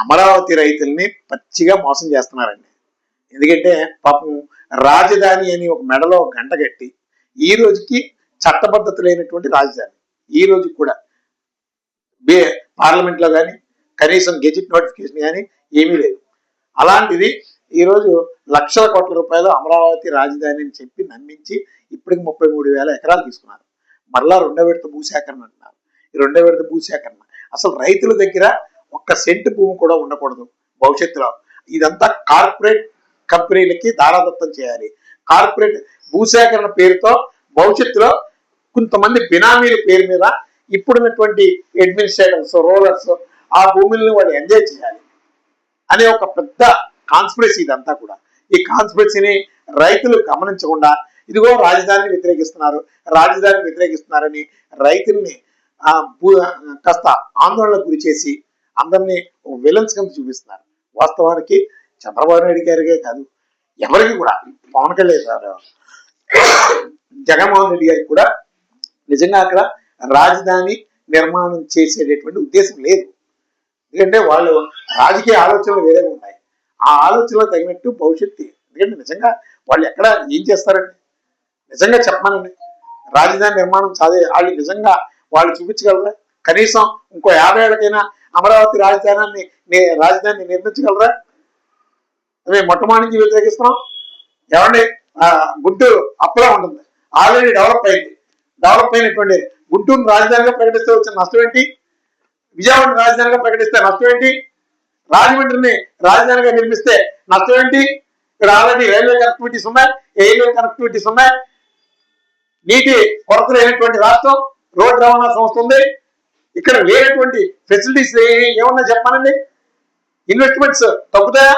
అమరావతి రైతుల్ని పచ్చిగా మోసం చేస్తున్నారండి. ఎందుకంటే పాపం రాజధాని అని ఒక మెడలో గంట కట్టి ఈ రోజుకి చట్టబద్ధత లేనటువంటి రాజధాని ఈ రోజు కూడా పార్లమెంట్ లో కానీ కనీసం గెజిట్ నోటిఫికేషన్ కానీ ఏమీ లేదు. అలాంటిది ఈరోజు లక్షల కోట్ల రూపాయలు అమరావతి రాజధాని అని చెప్పి నమ్మించి ఇప్పటికి 33,000 ఎకరాలు తీసుకున్నారు. మరలా రెండో విడత భూసేకరణ అంటున్నారు. ఈ రెండో విడత భూసేకరణ అసలు రైతుల దగ్గర ఒక్క సెంటు భూమి కూడా ఉండకూడదు భవిష్యత్తులో. ఇదంతా కార్పొరేట్ కంపెనీలకి దారాదత్తం చేయాలి. కార్పొరేట్ భూసేకరణ పేరుతో భవిష్యత్తులో కొంతమంది బినామీల పేరు మీద ఇప్పుడున్నటువంటి అడ్మినిస్ట్రేటర్స్ రూలర్స్ ఆ భూముల్ని వాళ్ళు ఎంజాయ్ చేయాలి అనే ఒక పెద్ద కాన్స్పిరసీ ఇదంతా కూడా. ఈ కాన్స్పిరసీని రైతులు గమనించకుండా ఇదిగో రాజధానిని వ్యతిరేకిస్తున్నారని రైతుల్ని కాస్త ఆందోళనకు గురి చేసి అందరినీ విలన్స్ కింద చూపిస్తున్నారు. వాస్తవానికి చంద్రబాబు నాయుడు గారికే కాదు ఎవరికి కూడా, పవన్ కళ్యాణ్ గారు జగన్మోహన్ రెడ్డి గారికి కూడా నిజంగా అక్కడ రాజధాని నిర్మాణం చేసేటటువంటి ఉద్దేశం లేదు. ఎందుకంటే వాళ్ళు రాజకీయ ఆలోచనలు వేరేగా ఉన్నాయి. ఆ ఆలోచనలు తగినట్టు భవిష్యత్తు. ఎందుకంటే నిజంగా వాళ్ళు ఎక్కడ ఏం చేస్తారండి నిజంగా చెప్పమనండి. రాజధాని నిర్మాణం వాళ్ళు నిజంగా వాళ్ళు చూపించగలరా? కనీసం ఇంకో 50 ఏళ్ళకైనా అమరావతి రాజధానిని నిర్మించగలరా? మేము మొట్టమొదటి వ్యతిరేకిస్తున్నాం. ఏమండి గుంటూరు అప్పులా ఉంటుంది, ఆల్రెడీ డెవలప్ అయినటువంటి గుంటూరు రాజధానిగా ప్రకటిస్తే వచ్చిన నష్టం ఏంటి? విజయవాడ రాజధానిగా ప్రకటిస్తే నష్టం ఏంటి? రాజమండ్రిని రాజధానిగా నిర్మిస్తే నష్టం ఏంటి? ఇక్కడ ఆల్రెడీ రైల్వే కనెక్టివిటీస్ ఉన్నాయి, ఎయిర్వే కనెక్టివిటీస్ ఉన్నాయి. నీటి కొరత లేనటువంటి రాష్ట్రం, రోడ్డు రవాణా సంస్థ ఉంది. ఇక్కడ లేనటువంటి ఫెసిలిటీస్ ఏమన్నా చెప్పానండి? ఇన్వెస్ట్మెంట్స్ తగ్గుతాయా?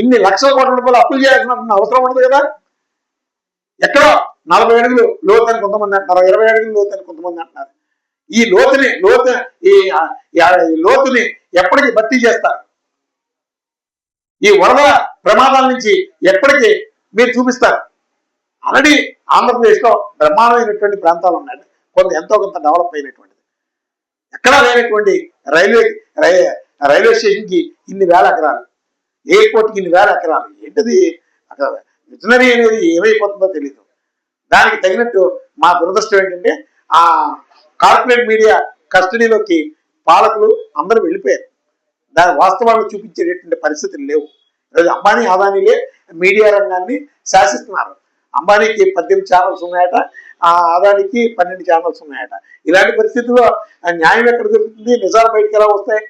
ఇన్ని లక్షల కోట్ల రూపాయలు అప్పులు చేయాల్సిన అవసరం ఉండదు కదా. ఎక్కడో 40 అడుగులు లోతని కొంతమంది అంటున్నారు, 20 అడుగులు లోతని కొంతమంది అంటున్నారు. ఈ లోతుని ఎప్పటికీ భర్తీ చేస్తారు? ఈ వరద ప్రమాదాల నుంచి ఎప్పటికీ మీరు చూపిస్తారు? ఆల్రెడీ ఆంధ్రప్రదేశ్ లో బ్రహ్మాండమైనటువంటి ప్రాంతాలు ఉన్నాయి, ఎంతో కొంత డెవలప్ అయినటువంటిది. ఎక్కడా లేనటువంటి రైల్వే స్టేషన్ కి ఇన్ని వేల ఎకరాలు, ఎయిర్పోర్ట్ కి ఇన్ని వేల ఎకరాలు. ఏంటిది అక్కడ విజనరీ అనేది ఏమైపోతుందో తెలియదు. దానికి తగినట్టు మా దురదృష్టం ఏంటంటే ఆ కార్పొరేట్ మీడియా కస్టడీలోకి పాలకులు అందరూ వెళ్ళిపోయారు. దాని వాస్తవాలను చూపించేటటువంటి పరిస్థితులు లేవు. ఈరోజు అంబానీ అదానీలే మీడియా రంగాన్ని శాసిస్తున్నారు. అంబానీకి 18 ఛానల్స్ ఉన్నాయట, అదానికి 12 ఛానల్స్ ఉన్నాయట. ఇలాంటి పరిస్థితుల్లో న్యాయం ఎక్కడ దొరుకుతుంది? నిజాలు బయటకు ఎలా వస్తాయి?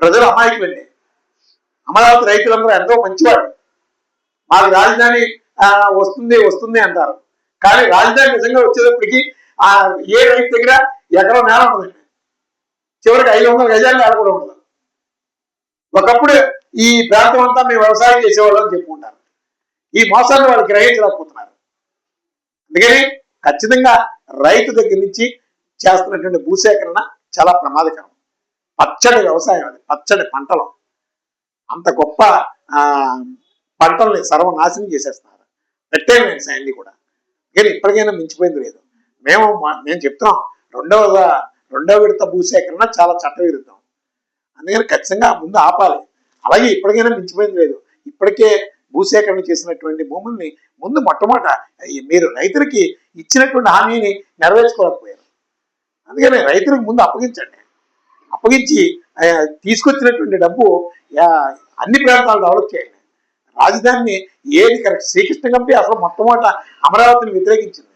ప్రజలు అమాయకులండి. అమరావతి రైతులందరూ ఎంతో మంచివాడు. మాకు రాజధాని వస్తుంది అంటారు. కానీ రాజధాని నిజంగా వచ్చేటప్పటికి ఏ రైతు దగ్గర ఎకరం నేల ఉండదండి. చివరికి 500 గజాలు నేల కూడా ఉండదు. ఒకప్పుడు ఈ ప్రాంతం అంతా మేము వ్యవసాయం చేసేవాళ్ళం అని చెప్పుకుంటారు. ఈ మోసాన్ని వాళ్ళు గ్రహించలేకపోతున్నారు. అందుకని ఖచ్చితంగా రైతు దగ్గర నుంచి చేస్తున్నటువంటి భూసేకరణ చాలా ప్రమాదకరం. పచ్చడి వ్యవసాయం, అది పచ్చడి పంటలు, అంత గొప్ప పంటల్ని సర్వనాశనం చేసేస్తున్నారు. పెట్టేయండి అన్ని కూడా. కానీ ఇప్పటికైనా మించిపోయింది లేదు. మేము చెప్తున్నాం, రెండవ విడత భూసేకరణ చాలా చట్టవిరుద్ధం. అందుకని ఖచ్చితంగా ముందు ఆపాలి. అలాగే ఇప్పటికైనా మించిపోయింది లేదు. ఇప్పటికే భూసేకరణ చేసినటువంటి భూముల్ని ముందు మొట్టమొదట మీరు రైతులకి ఇచ్చినటువంటి హామీని నెరవేర్చుకోలేకపోయారు. అందుకని రైతులకు ముందు అప్పగించండి. అప్పగించి తీసుకొచ్చినటువంటి డబ్బు అన్ని ప్రాంతాలు డెవలప్ చేయండి. రాజధానిని ఏది కరెక్ట్? శ్రీకృష్ణ కమిటీ అసలు మొట్టమొదట అమరావతిని వ్యతిరేకించింది.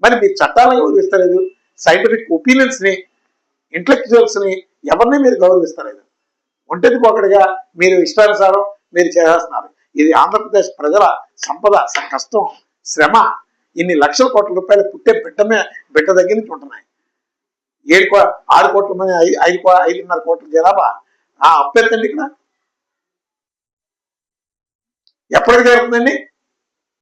మరి మీరు చట్టాలను గౌరవిస్తలేదు, సైంటిఫిక్ ఒపీనియన్స్ ని, ఇంటలెక్చువల్స్ ని ఎవరిని మీరు గౌరవిస్తలేదు. ఒంటరి పోకడిగా మీరు ఇష్టానుసారం మీరు చేస్తున్నారు. ఇది ఆంధ్రప్రదేశ్ ప్రజల సంపద, కష్టం, శ్రమ. ఇన్ని లక్షల కోట్ల రూపాయలు పుట్టే బిడ్డ దగ్గర నుంచి ఉంటున్నాయి. 6 కోట్ల మంది, 5.5 కోట్ల జనాభా. అప్పెంతండి ఇక్కడ? ఎప్పటికి జరుగుతుందండి?